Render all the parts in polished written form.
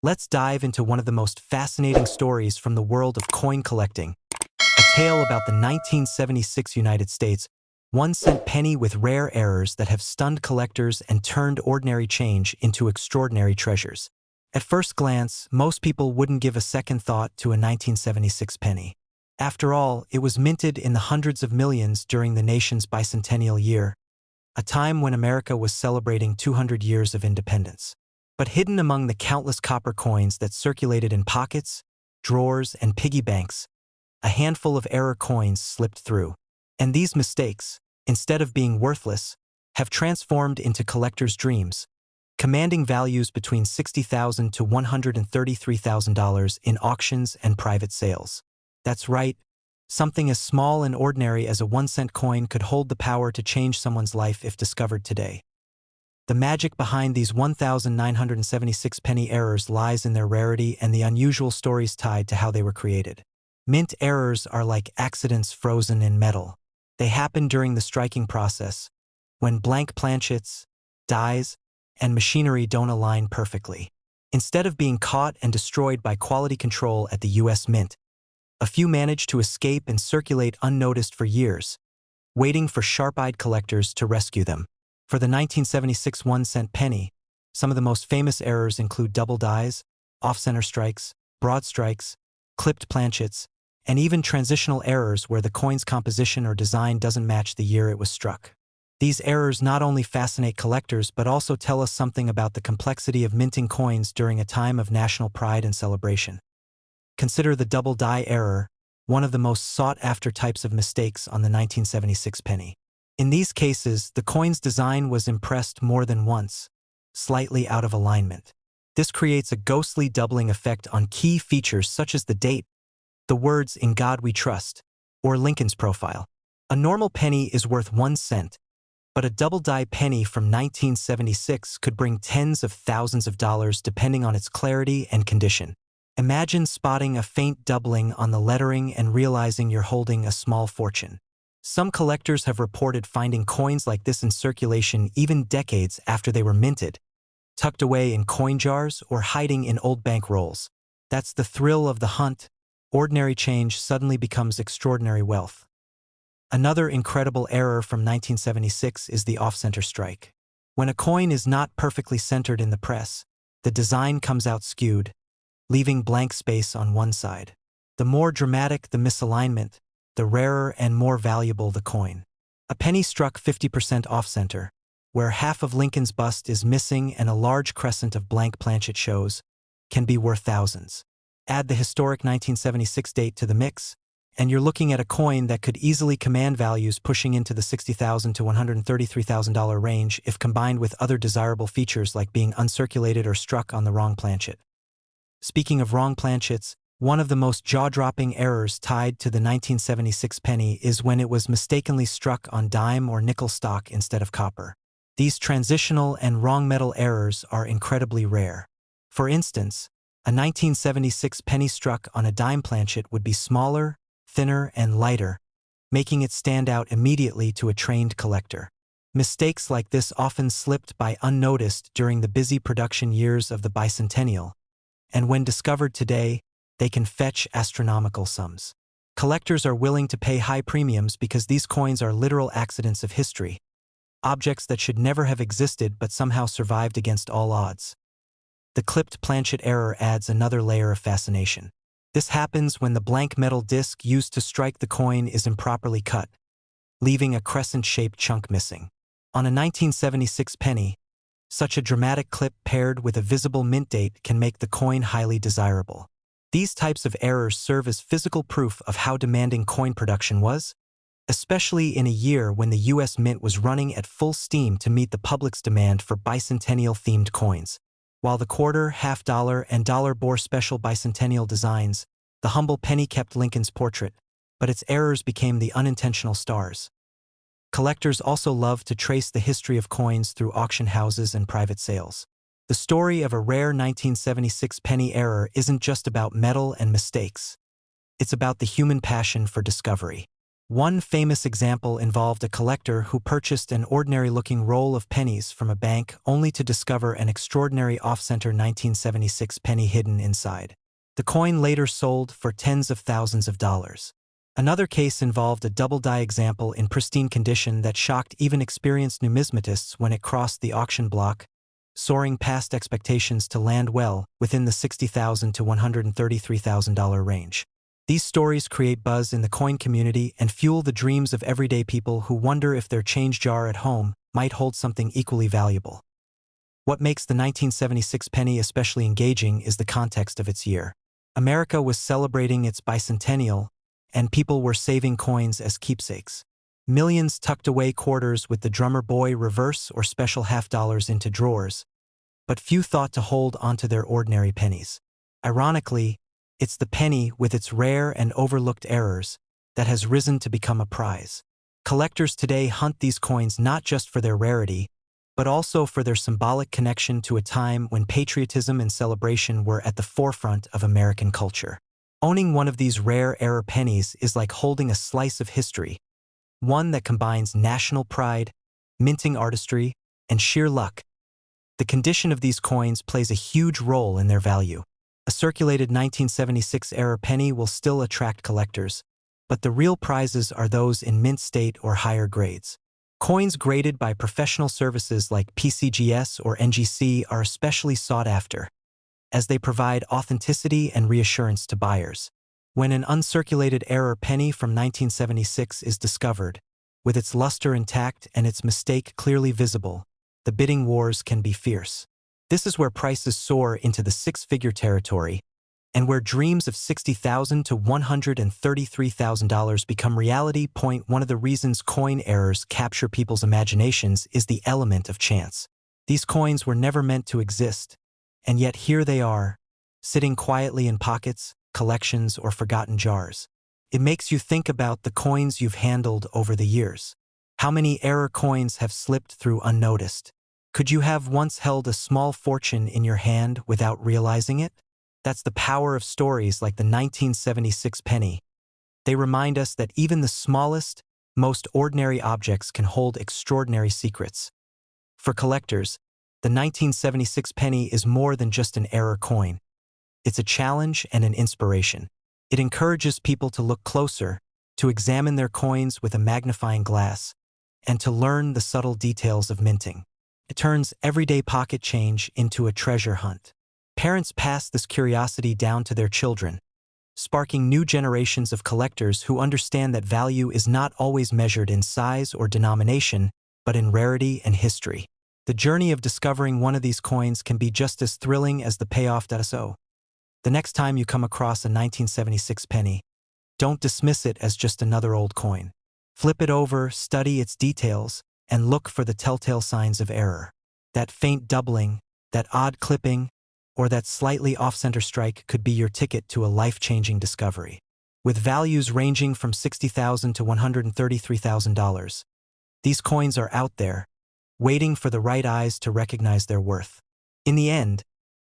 Let's dive into one of the most fascinating stories from the world of coin collecting, a tale about the 1976 United States 1-cent penny with rare errors that have stunned collectors and turned ordinary change into extraordinary treasures. At first glance, most people wouldn't give a second thought to a 1976 penny. After all, it was minted in the hundreds of millions during the nation's bicentennial year, a time when America was celebrating 200 years of independence. But hidden among the countless copper coins that circulated in pockets, drawers, and piggy banks, a handful of error coins slipped through. And these mistakes, instead of being worthless, have transformed into collectors' dreams, commanding values between $60,000 to $133,000 in auctions and private sales. That's right, something as small and ordinary as a 1-cent coin could hold the power to change someone's life if discovered today. The magic behind these 1,976 penny errors lies in their rarity and the unusual stories tied to how they were created. Mint errors are like accidents frozen in metal. They happen during the striking process, when blank planchets, dies, and machinery don't align perfectly. Instead of being caught and destroyed by quality control at the U.S. Mint, a few manage to escape and circulate unnoticed for years, waiting for sharp-eyed collectors to rescue them. For the 1976 1-cent penny, some of the most famous errors include double dies, off-center strikes, broad strikes, clipped planchets, and even transitional errors where the coin's composition or design doesn't match the year it was struck. These errors not only fascinate collectors but also tell us something about the complexity of minting coins during a time of national pride and celebration. Consider the double die error, one of the most sought-after types of mistakes on the 1976 penny. In these cases, the coin's design was impressed more than once, slightly out of alignment. This creates a ghostly doubling effect on key features such as the date, the words "In God We Trust," or Lincoln's profile. A normal penny is worth 1 cent, but a double-die penny from 1976 could bring tens of thousands of dollars depending on its clarity and condition. Imagine spotting a faint doubling on the lettering and realizing you're holding a small fortune. Some collectors have reported finding coins like this in circulation even decades after they were minted, tucked away in coin jars or hiding in old bank rolls. That's the thrill of the hunt. Ordinary change suddenly becomes extraordinary wealth. Another incredible error from 1976 is the off-center strike. When a coin is not perfectly centered in the press, the design comes out skewed, leaving blank space on one side. The more dramatic the misalignment, the rarer and more valuable the coin. A penny struck 50% off-center, where half of Lincoln's bust is missing and a large crescent of blank planchet shows, can be worth thousands. Add the historic 1976 date to the mix, and you're looking at a coin that could easily command values pushing into the $60,000 to $133,000 range if combined with other desirable features like being uncirculated or struck on the wrong planchet. Speaking of wrong planchets, one of the most jaw-dropping errors tied to the 1976 penny is when it was mistakenly struck on dime or nickel stock instead of copper. These transitional and wrong metal errors are incredibly rare. For instance, a 1976 penny struck on a dime planchet would be smaller, thinner, and lighter, making it stand out immediately to a trained collector. Mistakes like this often slipped by unnoticed during the busy production years of the bicentennial, and when discovered today, they can fetch astronomical sums. Collectors are willing to pay high premiums because these coins are literal accidents of history, objects that should never have existed but somehow survived against all odds. The clipped planchet error adds another layer of fascination. This happens when the blank metal disc used to strike the coin is improperly cut, leaving a crescent-shaped chunk missing. On a 1976 penny, such a dramatic clip paired with a visible mint date can make the coin highly desirable. These types of errors serve as physical proof of how demanding coin production was, especially in a year when the U.S. Mint was running at full steam to meet the public's demand for bicentennial-themed coins. While the quarter, half-dollar, and dollar bore special bicentennial designs, the humble penny kept Lincoln's portrait, but its errors became the unintentional stars. Collectors also love to trace the history of coins through auction houses and private sales. The story of a rare 1976 penny error isn't just about metal and mistakes. It's about the human passion for discovery. One famous example involved a collector who purchased an ordinary-looking roll of pennies from a bank only to discover an extraordinary off-center 1976 penny hidden inside. The coin later sold for tens of thousands of dollars. Another case involved a double-die example in pristine condition that shocked even experienced numismatists when it crossed the auction block, soaring past expectations to land well within the $60,000 to $133,000 range. These stories create buzz in the coin community and fuel the dreams of everyday people who wonder if their change jar at home might hold something equally valuable. What makes the 1976 penny especially engaging is the context of its year. America was celebrating its bicentennial, and people were saving coins as keepsakes. Millions tucked away quarters with the drummer boy reverse or special half-dollars into drawers, but few thought to hold onto their ordinary pennies. Ironically, it's the penny, with its rare and overlooked errors, that has risen to become a prize. Collectors today hunt these coins not just for their rarity, but also for their symbolic connection to a time when patriotism and celebration were at the forefront of American culture. Owning one of these rare error pennies is like holding a slice of history, one that combines national pride, minting artistry, and sheer luck. The condition of these coins plays a huge role in their value. A circulated 1976 error penny will still attract collectors, but the real prizes are those in mint state or higher grades. Coins graded by professional services like PCGS or NGC are especially sought after, as they provide authenticity and reassurance to buyers. When an uncirculated error penny from 1976 is discovered, with its luster intact and its mistake clearly visible, the bidding wars can be fierce. This is where prices soar into the six-figure territory, and where dreams of $60,000 to $133,000 become reality. One of the reasons coin errors capture people's imaginations is the element of chance. These coins were never meant to exist, and yet here they are, sitting quietly in pockets, collections, or forgotten jars. It makes you think about the coins you've handled over the years. How many error coins have slipped through unnoticed? Could you have once held a small fortune in your hand without realizing it? That's the power of stories like the 1976 penny. They remind us that even the smallest, most ordinary objects can hold extraordinary secrets. For collectors, the 1976 penny is more than just an error coin. It's a challenge and an inspiration. It encourages people to look closer, to examine their coins with a magnifying glass, and to learn the subtle details of minting. It turns everyday pocket change into a treasure hunt. Parents pass this curiosity down to their children, sparking new generations of collectors who understand that value is not always measured in size or denomination, but in rarity and history. The journey of discovering one of these coins can be just as thrilling as the payoff. So, the next time you come across a 1976 penny, don't dismiss it as just another old coin. Flip it over, study its details, and look for the telltale signs of error. That faint doubling, that odd clipping, or that slightly off-center strike could be your ticket to a life-changing discovery. With values ranging from $60,000 to $133,000, these coins are out there, waiting for the right eyes to recognize their worth. In the end,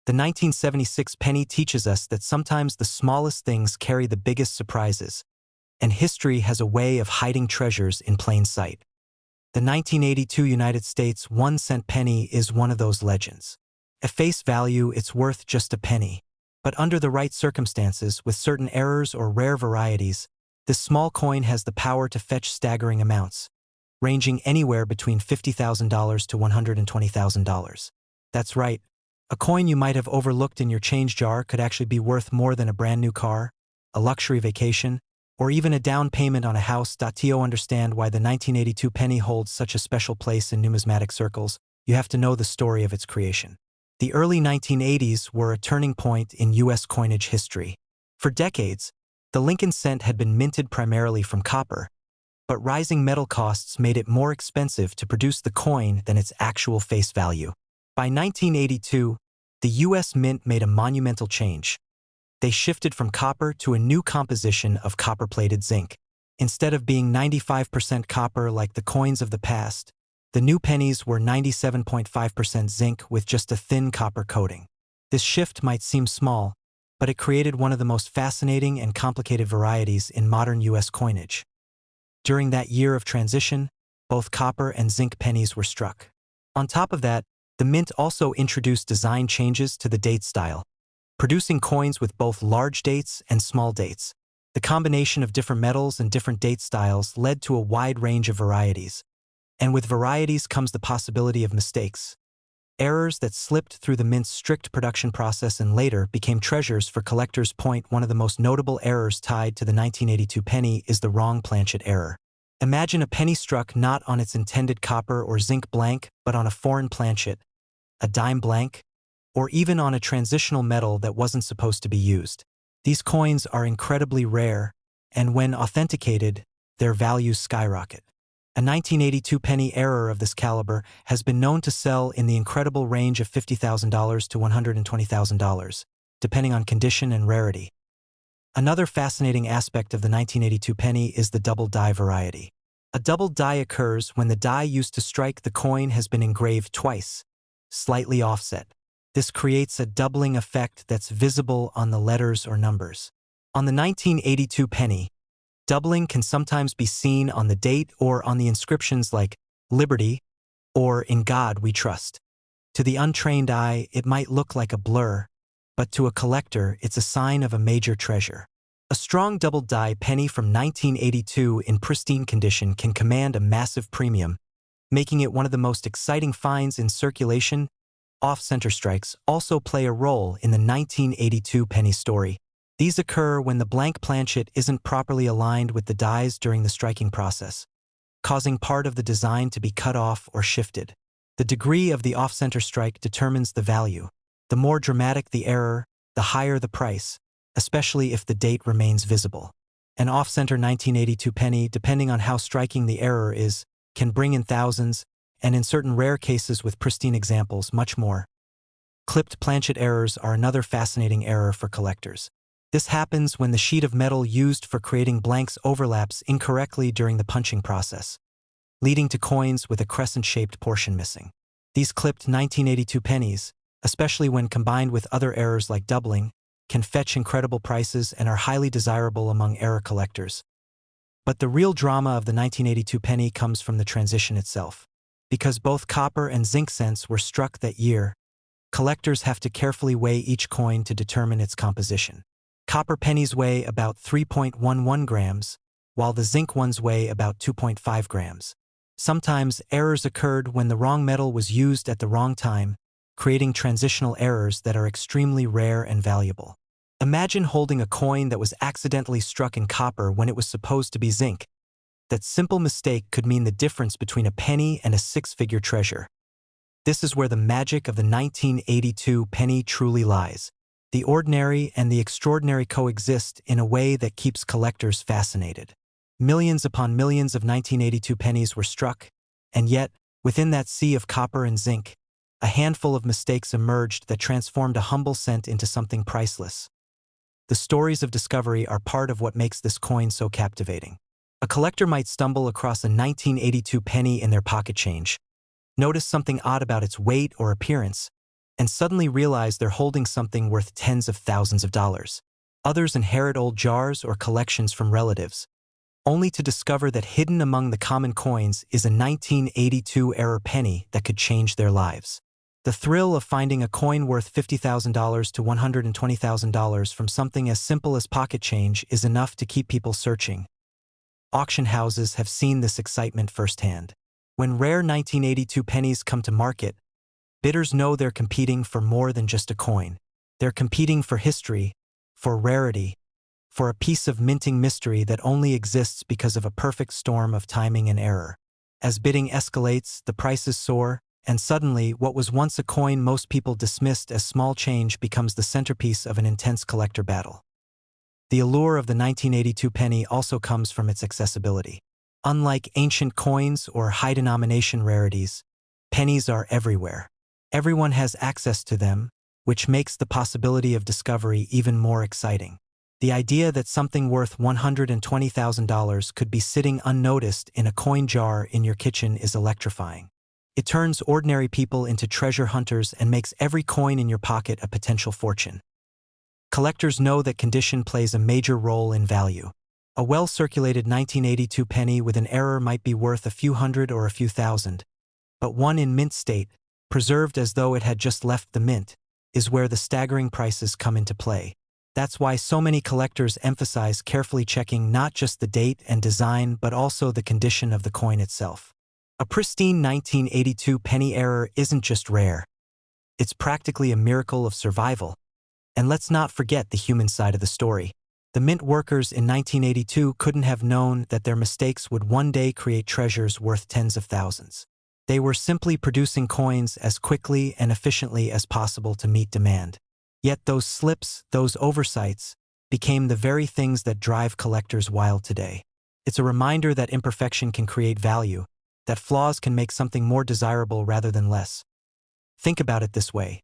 the 1976 penny teaches us that sometimes the smallest things carry the biggest surprises, and history has a way of hiding treasures in plain sight. The 1982 United States 1-cent penny is one of those legends. At face value, it's worth just a penny. But under the right circumstances, with certain errors or rare varieties, this small coin has the power to fetch staggering amounts, ranging anywhere between $50,000 to $120,000. That's right. A coin you might have overlooked in your change jar could actually be worth more than a brand new car, a luxury vacation, or even a down payment on a house. To understand why the 1982 penny holds such a special place in numismatic circles, you have to know the story of its creation. The early 1980s were a turning point in U.S. coinage history. For decades, the Lincoln cent had been minted primarily from copper, but rising metal costs made it more expensive to produce the coin than its actual face value. By 1982, the U.S. Mint made a monumental change. They shifted from copper to a new composition of copper-plated zinc. Instead of being 95% copper like the coins of the past, the new pennies were 97.5% zinc with just a thin copper coating. This shift might seem small, but it created one of the most fascinating and complicated varieties in modern U.S. coinage. During that year of transition, both copper and zinc pennies were struck. On top of that, the mint also introduced design changes to the date style, producing coins with both large dates and small dates. The combination of different metals and different date styles led to a wide range of varieties. And with varieties comes the possibility of mistakes. Errors that slipped through the mint's strict production process and later became treasures for collectors. One of the most notable errors tied to the 1982 penny is the wrong planchet error. Imagine a penny struck not on its intended copper or zinc blank, but on a foreign planchet, a dime blank, or even on a transitional metal that wasn't supposed to be used. These coins are incredibly rare, and when authenticated, their values skyrocket. A 1982 penny error of this caliber has been known to sell in the incredible range of $50,000 to $120,000, depending on condition and rarity. Another fascinating aspect of the 1982 penny is the double die variety. A double die occurs when the die used to strike the coin has been engraved twice, slightly offset. This creates a doubling effect that's visible on the letters or numbers. On the 1982 penny, doubling can sometimes be seen on the date or on the inscriptions like Liberty or In God We Trust. To the untrained eye, it might look like a blur, but to a collector, it's a sign of a major treasure. A strong double die penny from 1982 in pristine condition can command a massive premium, making it one of the most exciting finds in circulation. Off-center strikes also play a role in the 1982 penny story. These occur when the blank planchet isn't properly aligned with the dies during the striking process, causing part of the design to be cut off or shifted. The degree of the off-center strike determines the value. The more dramatic the error, the higher the price, especially if the date remains visible. An off-center 1982 penny, depending on how striking the error is, can bring in thousands, and in certain rare cases with pristine examples, much more. Clipped planchet errors are another fascinating error for collectors. This happens when the sheet of metal used for creating blanks overlaps incorrectly during the punching process, leading to coins with a crescent-shaped portion missing. These clipped 1982 pennies, especially when combined with other errors like doubling, can fetch incredible prices and are highly desirable among error collectors. But the real drama of the 1982 penny comes from the transition itself. Because both copper and zinc cents were struck that year, collectors have to carefully weigh each coin to determine its composition. Copper pennies weigh about 3.11 grams, while the zinc ones weigh about 2.5 grams. Sometimes errors occurred when the wrong metal was used at the wrong time, creating transitional errors that are extremely rare and valuable. Imagine holding a coin that was accidentally struck in copper when it was supposed to be zinc. That simple mistake could mean the difference between a penny and a six-figure treasure. This is where the magic of the 1982 penny truly lies. The ordinary and the extraordinary coexist in a way that keeps collectors fascinated. Millions upon millions of 1982 pennies were struck, and yet, within that sea of copper and zinc, a handful of mistakes emerged that transformed a humble cent into something priceless. The stories of discovery are part of what makes this coin so captivating. A collector might stumble across a 1982 penny in their pocket change, notice something odd about its weight or appearance, and suddenly realize they're holding something worth tens of thousands of dollars. Others inherit old jars or collections from relatives, only to discover that hidden among the common coins is a 1982 error penny that could change their lives. The thrill of finding a coin worth $50,000 to $120,000 from something as simple as pocket change is enough to keep people searching. Auction houses have seen this excitement firsthand. When rare 1982 pennies come to market, bidders know they're competing for more than just a coin. They're competing for history, for rarity, for a piece of minting mystery that only exists because of a perfect storm of timing and error. As bidding escalates, the prices soar, and suddenly what was once a coin most people dismissed as small change becomes the centerpiece of an intense collector battle. The allure of the 1982 penny also comes from its accessibility. Unlike ancient coins or high-denomination rarities, pennies are everywhere. Everyone has access to them, which makes the possibility of discovery even more exciting. The idea that something worth $120,000 could be sitting unnoticed in a coin jar in your kitchen is electrifying. It turns ordinary people into treasure hunters and makes every coin in your pocket a potential fortune. Collectors know that condition plays a major role in value. A well-circulated 1982 penny with an error might be worth a few hundred or a few thousand, but one in mint state, preserved as though it had just left the mint, is where the staggering prices come into play. That's why so many collectors emphasize carefully checking not just the date and design but also the condition of the coin itself. A pristine 1982 penny error isn't just rare. It's practically a miracle of survival. And let's not forget the human side of the story. The mint workers in 1982 couldn't have known that their mistakes would one day create treasures worth tens of thousands. They were simply producing coins as quickly and efficiently as possible to meet demand. Yet those slips, those oversights, became the very things that drive collectors wild today. It's a reminder that imperfection can create value, that flaws can make something more desirable rather than less. Think about it this way.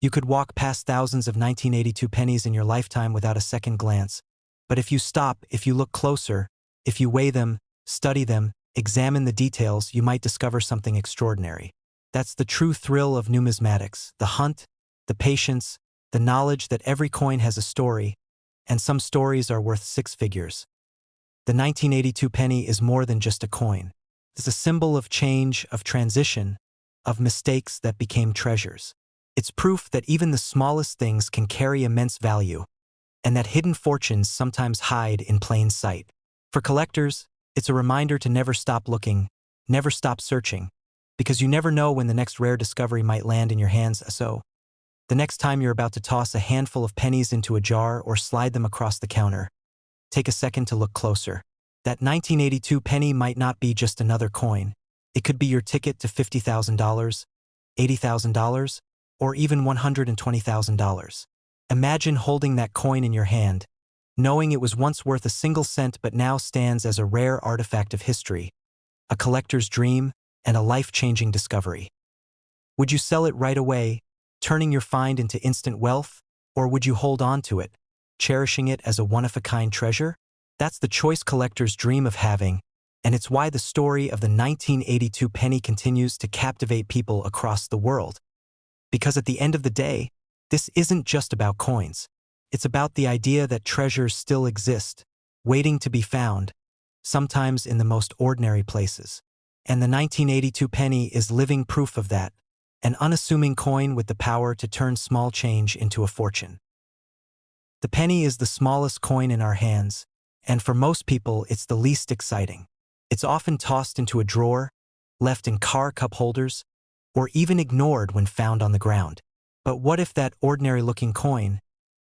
You could walk past thousands of 1982 pennies in your lifetime without a second glance. But if you stop, if you look closer, if you weigh them, study them, examine the details, you might discover something extraordinary. That's the true thrill of numismatics, the hunt, the patience, the knowledge that every coin has a story, and some stories are worth six figures. The 1982 penny is more than just a coin. It's a symbol of change, of transition, of mistakes that became treasures. It's proof that even the smallest things can carry immense value, and that hidden fortunes sometimes hide in plain sight. For collectors, it's a reminder to never stop looking, never stop searching, because you never know when the next rare discovery might land in your hands. So, the next time you're about to toss a handful of pennies into a jar or slide them across the counter, take a second to look closer. That 1982 penny might not be just another coin. It could be your ticket to $50,000, $80,000, or even $120,000. Imagine holding that coin in your hand, knowing it was once worth a single cent but now stands as a rare artifact of history, a collector's dream, and a life-changing discovery. Would you sell it right away, turning your find into instant wealth, or would you hold on to it, cherishing it as a one-of-a-kind treasure? That's the choice collectors dream of having, and it's why the story of the 1982 penny continues to captivate people across the world. Because at the end of the day, this isn't just about coins. It's about the idea that treasures still exist, waiting to be found, sometimes in the most ordinary places. And the 1982 penny is living proof of that, an unassuming coin with the power to turn small change into a fortune. The penny is the smallest coin in our hands, and for most people it's the least exciting. It's often tossed into a drawer, left in car cup holders, or even ignored when found on the ground. But what if that ordinary-looking coin,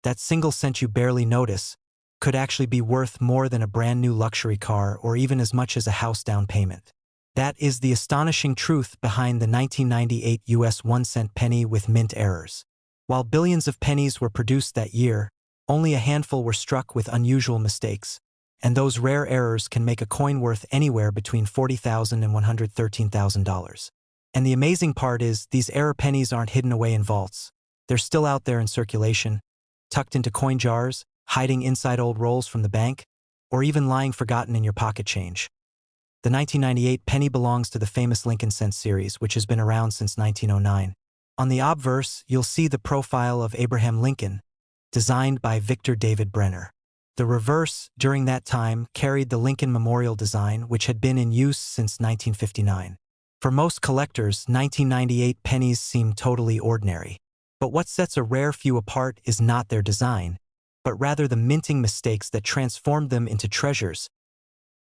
that single cent you barely notice, could actually be worth more than a brand-new luxury car or even as much as a house down payment? That is the astonishing truth behind the 1998 US 1-cent penny with mint errors. While billions of pennies were produced that year, only a handful were struck with unusual mistakes, and those rare errors can make a coin worth anywhere between $40,000 and $113,000. And the amazing part is, these error pennies aren't hidden away in vaults. They're still out there in circulation, tucked into coin jars, hiding inside old rolls from the bank, or even lying forgotten in your pocket change. The 1998 penny belongs to the famous Lincoln cent series, which has been around since 1909. On the obverse, you'll see the profile of Abraham Lincoln, designed by Victor David Brenner. The reverse, during that time, carried the Lincoln Memorial design, which had been in use since 1959. For most collectors, 1998 pennies seem totally ordinary. But what sets a rare few apart is not their design, but rather the minting mistakes that transformed them into treasures.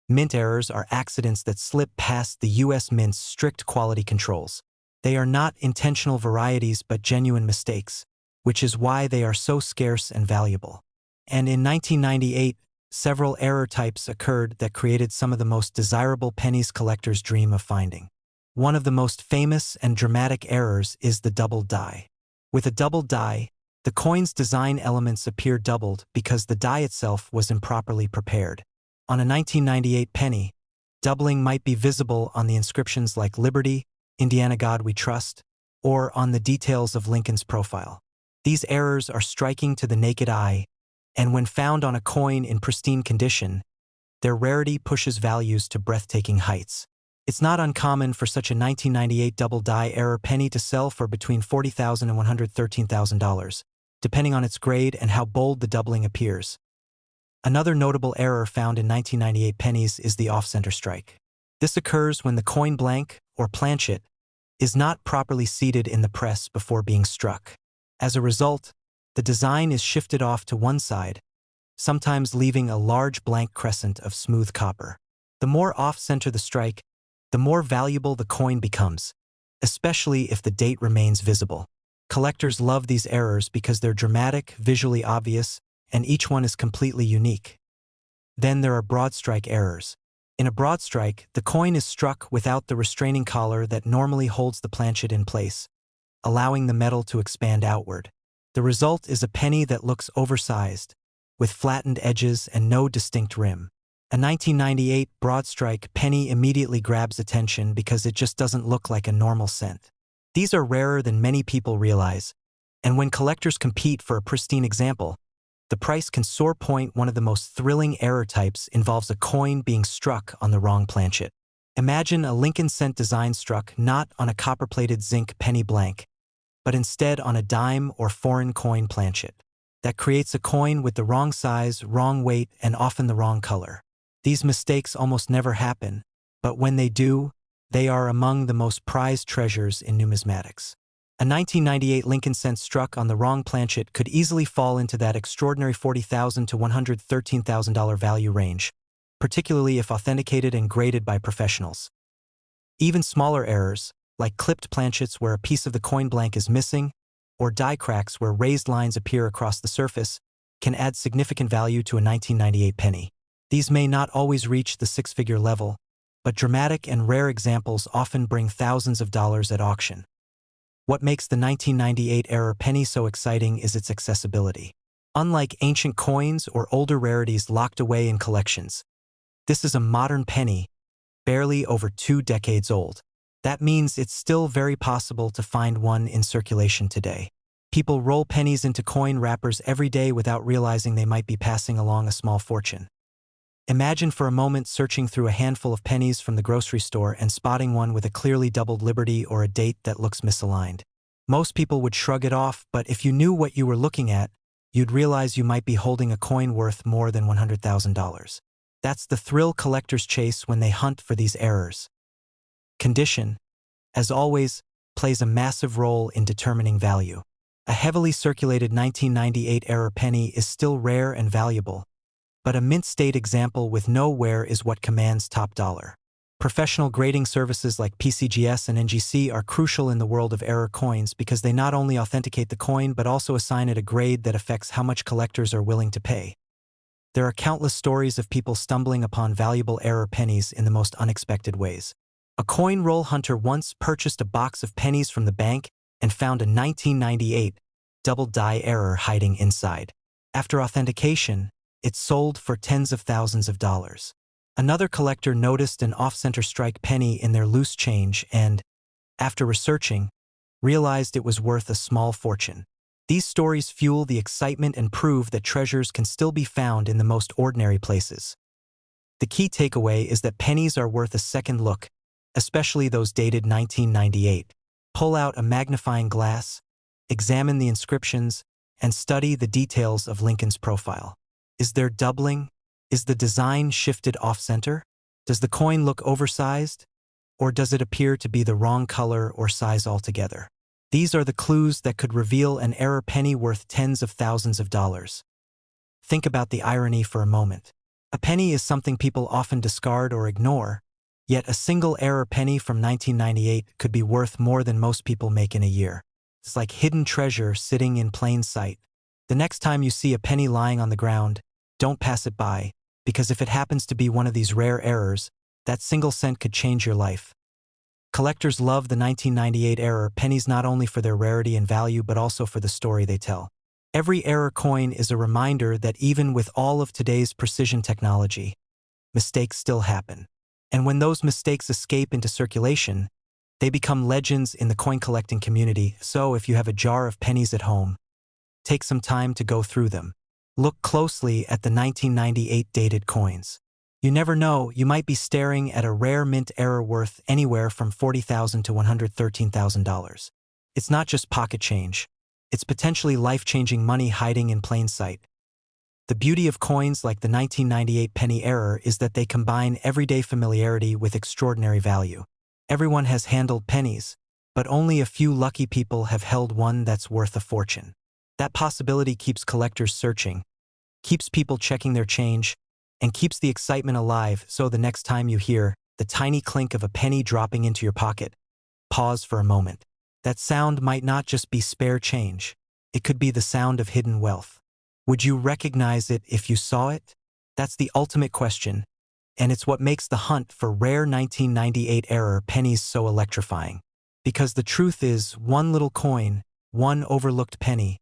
Mint errors are accidents that slip past the U.S. Mint's strict quality controls. They are not intentional varieties but genuine mistakes, which is why they are so scarce and valuable. And in 1998, several error types occurred that created some of the most desirable pennies collectors dream of finding. One of the most famous and dramatic errors is the double die. With a double die, the coin's design elements appear doubled because the die itself was improperly prepared. On a 1998 penny, doubling might be visible on the inscriptions like Liberty, Indiana God We Trust, or on the details of Lincoln's profile. These errors are striking to the naked eye, and when found on a coin in pristine condition, their rarity pushes values to breathtaking heights. It's not uncommon for such a 1998 double die error penny to sell for between $40,000 and $113,000, depending on its grade and how bold the doubling appears. Another notable error found in 1998 pennies is the off-center strike. This occurs when the coin blank, or planchet, is not properly seated in the press before being struck. As a result, the design is shifted off to one side, sometimes leaving a large blank crescent of smooth copper. The more off-center the strike, the more valuable the coin becomes, especially if the date remains visible. Collectors love these errors because they're dramatic, visually obvious, and each one is completely unique. Then there are broad strike errors. In a broad strike, the coin is struck without the restraining collar that normally holds the planchet in place, allowing the metal to expand outward. The result is a penny that looks oversized, with flattened edges and no distinct rim. A 1998 broad strike penny immediately grabs attention because it just doesn't look like a normal cent. These are rarer than many people realize, and when collectors compete for a pristine example, the price can soar. One of the most thrilling error types involves a coin being struck on the wrong planchet. Imagine a Lincoln cent design struck not on a copper-plated zinc penny blank, but instead on a dime or foreign coin planchet. That creates a coin with the wrong size, wrong weight, and often the wrong color. These mistakes almost never happen, but when they do, they are among the most prized treasures in numismatics. A 1998 Lincoln cent struck on the wrong planchet could easily fall into that extraordinary $40,000 to $113,000 value range, particularly if authenticated and graded by professionals. Even smaller errors, like clipped planchets where a piece of the coin blank is missing, or die cracks where raised lines appear across the surface, can add significant value to a 1998 penny. These may not always reach the six-figure level, but dramatic and rare examples often bring thousands of dollars at auction. What makes the 1998 era penny so exciting is its accessibility. Unlike ancient coins or older rarities locked away in collections, this is a modern penny, barely over 2 decades old. That means it's still very possible to find one in circulation today. People roll pennies into coin wrappers every day without realizing they might be passing along a small fortune. Imagine for a moment searching through a handful of pennies from the grocery store and spotting one with a clearly doubled Liberty or a date that looks misaligned. Most people would shrug it off, but if you knew what you were looking at, you'd realize you might be holding a coin worth more than $100,000. That's the thrill collectors chase when they hunt for these errors. Condition, as always, plays a massive role in determining value. A heavily circulated 1998 era penny is still rare and valuable, but a mint-state example with no wear is what commands top dollar. Professional grading services like PCGS and NGC are crucial in the world of error coins because they not only authenticate the coin but also assign it a grade that affects how much collectors are willing to pay. There are countless stories of people stumbling upon valuable error pennies in the most unexpected ways. A coin roll hunter once purchased a box of pennies from the bank and found a 1998 double die error hiding inside. After authentication, it sold for tens of thousands of dollars. Another collector noticed an off-center strike penny in their loose change and, after researching, realized it was worth a small fortune. These stories fuel the excitement and prove that treasures can still be found in the most ordinary places. The key takeaway is that pennies are worth a second look, especially those dated 1998. Pull out a magnifying glass, examine the inscriptions, and study the details of Lincoln's profile. Is there doubling? Is the design shifted off-center? Does the coin look oversized? Or does it appear to be the wrong color or size altogether? These are the clues that could reveal an error penny worth tens of thousands of dollars. Think about the irony for a moment. A penny is something people often discard or ignore, yet a single error penny from 1998 could be worth more than most people make in a year. It's like hidden treasure sitting in plain sight. The next time you see a penny lying on the ground, don't pass it by, because if it happens to be one of these rare errors, that single cent could change your life. Collectors love the 1998 error pennies not only for their rarity and value but also for the story they tell. Every error coin is a reminder that even with all of today's precision technology, mistakes still happen. And when those mistakes escape into circulation, they become legends in the coin collecting community. So if you have a jar of pennies at home, take some time to go through them. Look closely at the 1998 dated coins. You never know, you might be staring at a rare mint error worth anywhere from $40,000 to $113,000. It's not just pocket change. It's potentially life-changing money hiding in plain sight. The beauty of coins like the 1998 penny error is that they combine everyday familiarity with extraordinary value. Everyone has handled pennies, but only a few lucky people have held one that's worth a fortune. That possibility keeps collectors searching, keeps people checking their change, and keeps the excitement alive. So the next time you hear the tiny clink of a penny dropping into your pocket, pause for a moment. That sound might not just be spare change. It could be the sound of hidden wealth. Would you recognize it if you saw it? That's the ultimate question, and it's what makes the hunt for rare 1998 error pennies so electrifying. Because the truth is, one little coin, one overlooked penny,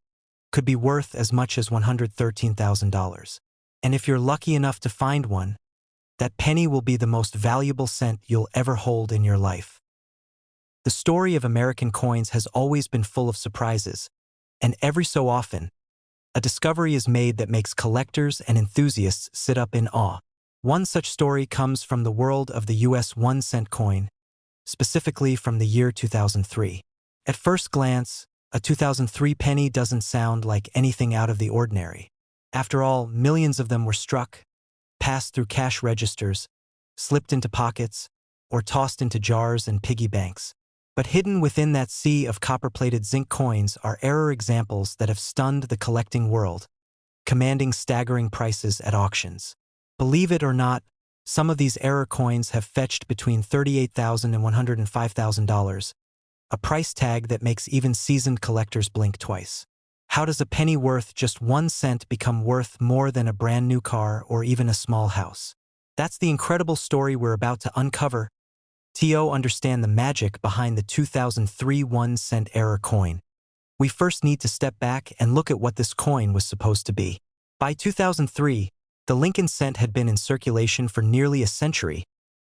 could be worth as much as $113,000. And if you're lucky enough to find one, that penny will be the most valuable cent you'll ever hold in your life. The story of American coins has always been full of surprises, and every so often, a discovery is made that makes collectors and enthusiasts sit up in awe. One such story comes from the world of the US 1-cent coin, specifically from the year 2003. At first glance, a 2003 penny doesn't sound like anything out of the ordinary. After all, millions of them were struck, passed through cash registers, slipped into pockets, or tossed into jars and piggy banks. But hidden within that sea of copper-plated zinc coins are error examples that have stunned the collecting world, commanding staggering prices at auctions. Believe it or not, some of these error coins have fetched between $38,000 and $105,000, a price tag that makes even seasoned collectors blink twice. How does a penny worth just 1 cent become worth more than a brand new car or even a small house? That's the incredible story we're about to uncover. To understand the magic behind the 2003 1-cent error coin, we first need to step back and look at what this coin was supposed to be. By 2003, the Lincoln cent had been in circulation for nearly a century,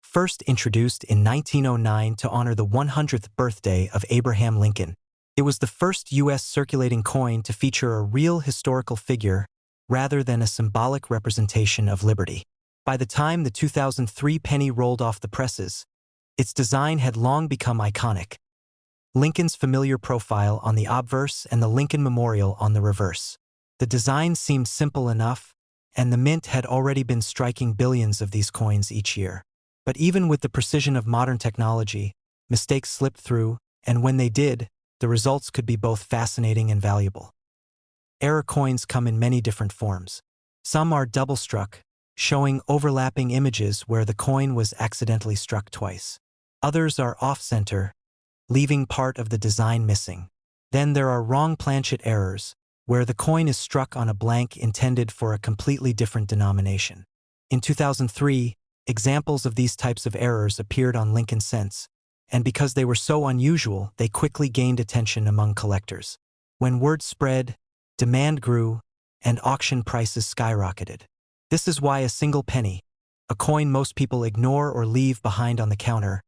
first introduced in 1909 to honor the 100th birthday of Abraham Lincoln. It was the first U.S. circulating coin to feature a real historical figure rather than a symbolic representation of liberty. By the time the 2003 penny rolled off the presses, its design had long become iconic. Lincoln's familiar profile on the obverse and the Lincoln Memorial on the reverse. The design seemed simple enough, and the mint had already been striking billions of these coins each year. But even with the precision of modern technology, mistakes slipped through, and when they did, the results could be both fascinating and valuable. Error coins come in many different forms. Some are double-struck, showing overlapping images where the coin was accidentally struck twice. Others are off-center, leaving part of the design missing. Then there are wrong planchet errors, where the coin is struck on a blank intended for a completely different denomination. In 2003, examples of these types of errors appeared on Lincoln cents, and because they were so unusual, they quickly gained attention among collectors. When word spread, demand grew, and auction prices skyrocketed. This is why a single penny, a coin most people ignore or leave behind on the counter,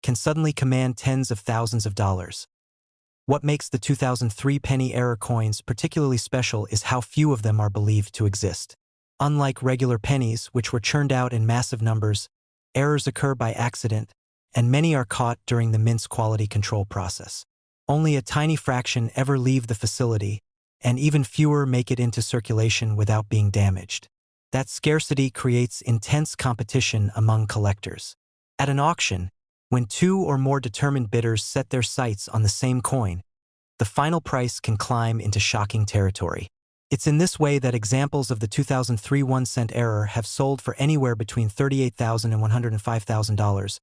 can suddenly command tens of thousands of dollars. What makes the 2003 penny error coins particularly special is how few of them are believed to exist. Unlike regular pennies, which were churned out in massive numbers, errors occur by accident, and many are caught during the mint's quality control process. Only a tiny fraction ever leave the facility, and even fewer make it into circulation without being damaged. That scarcity creates intense competition among collectors. At an auction, when two or more determined bidders set their sights on the same coin, the final price can climb into shocking territory. It's in this way that examples of the 2003 1-cent error have sold for anywhere between $38,000 and $105,000,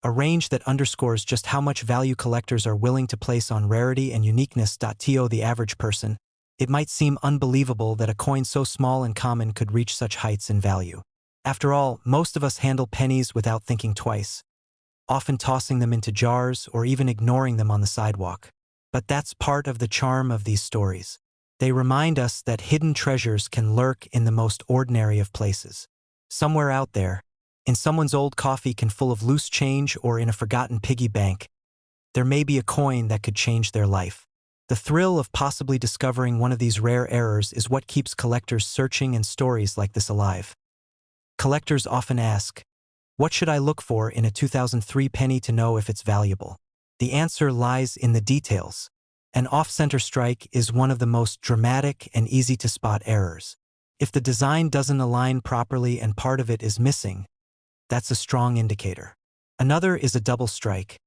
a range that underscores just how much value collectors are willing to place on rarity and uniqueness. To the average person, it might seem unbelievable that a coin so small and common could reach such heights in value. After all, most of us handle pennies without thinking twice, often tossing them into jars or even ignoring them on the sidewalk. But that's part of the charm of these stories. They remind us that hidden treasures can lurk in the most ordinary of places. Somewhere out there, in someone's old coffee can full of loose change or in a forgotten piggy bank, there may be a coin that could change their life. The thrill of possibly discovering one of these rare errors is what keeps collectors searching and stories like this alive. Collectors often ask, what should I look for in a 2003 penny to know if it's valuable? The answer lies in the details. An off-center strike is one of the most dramatic and easy-to-spot errors. If the design doesn't align properly and part of it is missing, that's a strong indicator. Another is a double strike,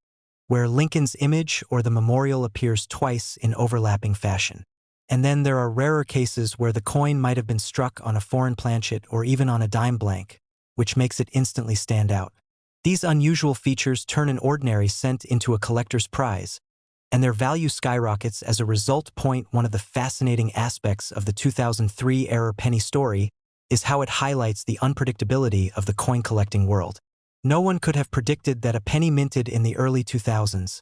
where Lincoln's image or the memorial appears twice in overlapping fashion. And then there are rarer cases where the coin might have been struck on a foreign planchet or even on a dime blank, which makes it instantly stand out. These unusual features turn an ordinary cent into a collector's prize, and their value skyrockets as a result. One of the fascinating aspects of the 2003-era penny story is how it highlights the unpredictability of the coin collecting world. No one could have predicted that a penny minted in the early 2000s,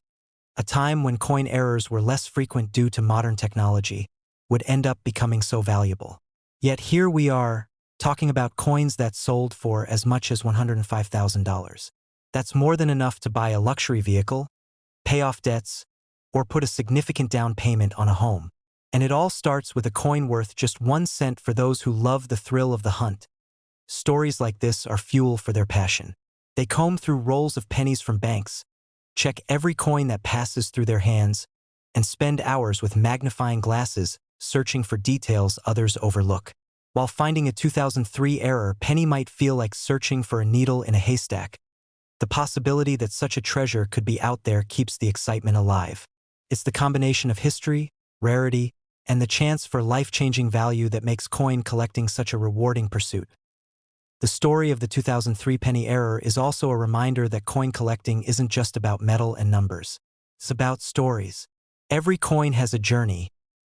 a time when coin errors were less frequent due to modern technology, would end up becoming so valuable. Yet here we are, talking about coins that sold for as much as $105,000. That's more than enough to buy a luxury vehicle, pay off debts, or put a significant down payment on a home. And it all starts with a coin worth just 1 cent for those who love the thrill of the hunt. Stories like this are fuel for their passion. They comb through rolls of pennies from banks, check every coin that passes through their hands, and spend hours with magnifying glasses searching for details others overlook. While finding a 2003-era penny might feel like searching for a needle in a haystack, the possibility that such a treasure could be out there keeps the excitement alive. It's the combination of history, rarity, and the chance for life-changing value that makes coin collecting such a rewarding pursuit. The story of the 2003 penny era is also a reminder that coin collecting isn't just about metal and numbers. It's about stories. Every coin has a journey,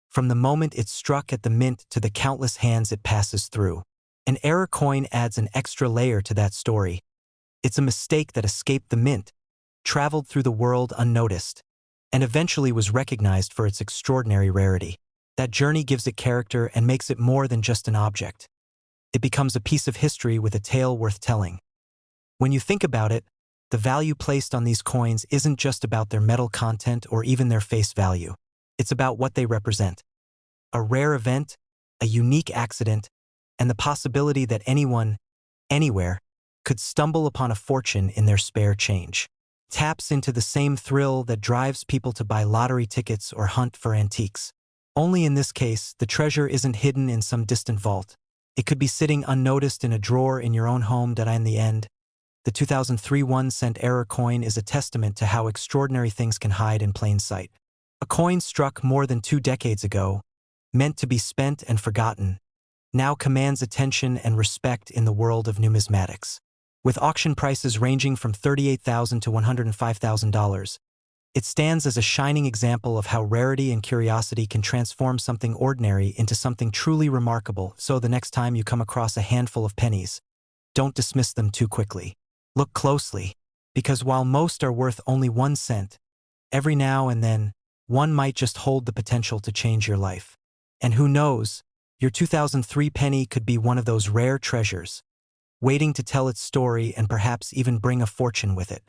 from the moment it's struck at the mint to the countless hands it passes through. An error coin adds an extra layer to that story. It's a mistake that escaped the mint, traveled through the world unnoticed, and eventually was recognized for its extraordinary rarity. That journey gives it character and makes it more than just an object. It becomes a piece of history with a tale worth telling. When you think about it, the value placed on these coins isn't just about their metal content or even their face value. It's about what they represent. A rare event, a unique accident, and the possibility that anyone, anywhere, could stumble upon a fortune in their spare change. Taps into the same thrill that drives people to buy lottery tickets or hunt for antiques. Only in this case, the treasure isn't hidden in some distant vault. It could be sitting unnoticed in a drawer in your own home. In the end, the 2003 1-cent error coin is a testament to how extraordinary things can hide in plain sight. A coin struck more than 2 decades ago, meant to be spent and forgotten, now commands attention and respect in the world of numismatics. With auction prices ranging from $38,000 to $105,000, it stands as a shining example of how rarity and curiosity can transform something ordinary into something truly remarkable. So the next time you come across a handful of pennies, don't dismiss them too quickly. Look closely, because while most are worth only 1 cent, every now and then, one might just hold the potential to change your life. And who knows, your 2003 penny could be one of those rare treasures, waiting to tell its story and perhaps even bring a fortune with it.